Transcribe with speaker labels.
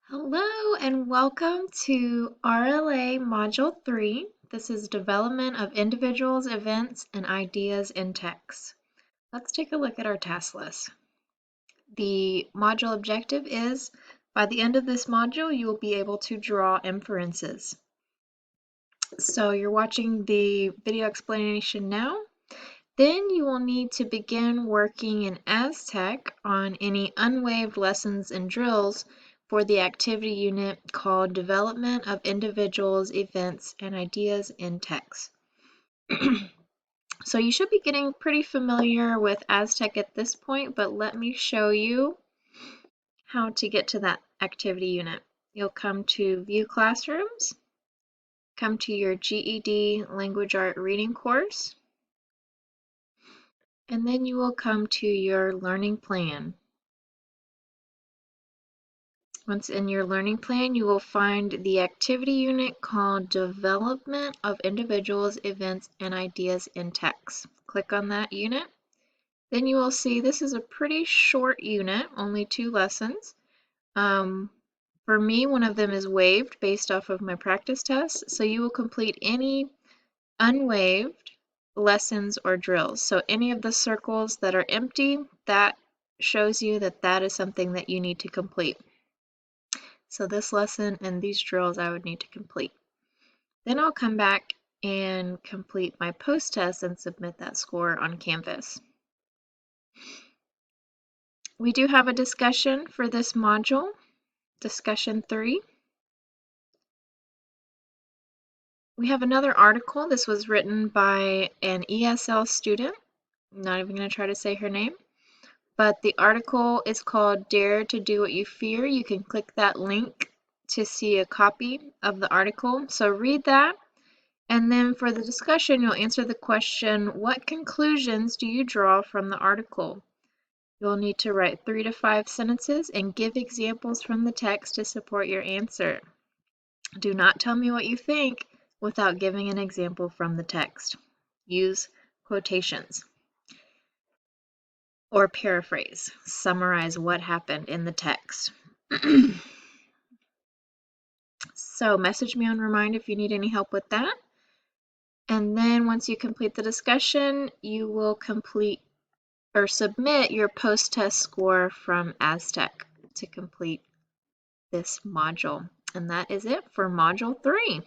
Speaker 1: Hello and welcome to RLA Module 3. This is Development of Individuals, Events, and Ideas in Text. Let's take a look at our task list. The module objective is, by the end of this module, you will be able to draw inferences. So you're watching the video explanation now. Then you will need to begin working in Aztec on any unwaived lessons and drills for the activity unit called Development of Individuals, Events, and Ideas in Text. So you should be getting pretty familiar with Aztec at this point, but let me show you how to get to that activity unit. You'll come to View Classrooms, come to your GED Language Art Reading course, and then you will come to your learning plan. Once in your learning plan, you will find the activity unit called Development of Individuals, Events, and Ideas in Text. Click on that unit. Then you will see this is a pretty short unit, only 2 lessons. For me, one of them is waived based off of my practice test, so you will complete any unwaived lessons or drills. So any of the circles that are empty, that shows you that that is something that you need to complete. So this lesson and these drills I would need to complete. Then I'll come back and complete my post-test and submit that score on Canvas. We do have a discussion for this module, discussion 3. We have another article. This was written by an ESL student. I'm not even going to try to say her name. But the article is called Dare to Do What You Fear. You can click that link to see a copy of the article. So read that. And then for the discussion, you'll answer the question, what conclusions do you draw from the article? You'll need to write 3 to 5 sentences and give examples from the text to support your answer. Do not tell me what you think without giving an example from the text. Use quotations. Or paraphrase, summarize what happened in the text. So message me on Remind if you need any help with that. And then once you complete the discussion, you will complete or submit your post-test score from Aztec to complete this module. And that is it for Module 3.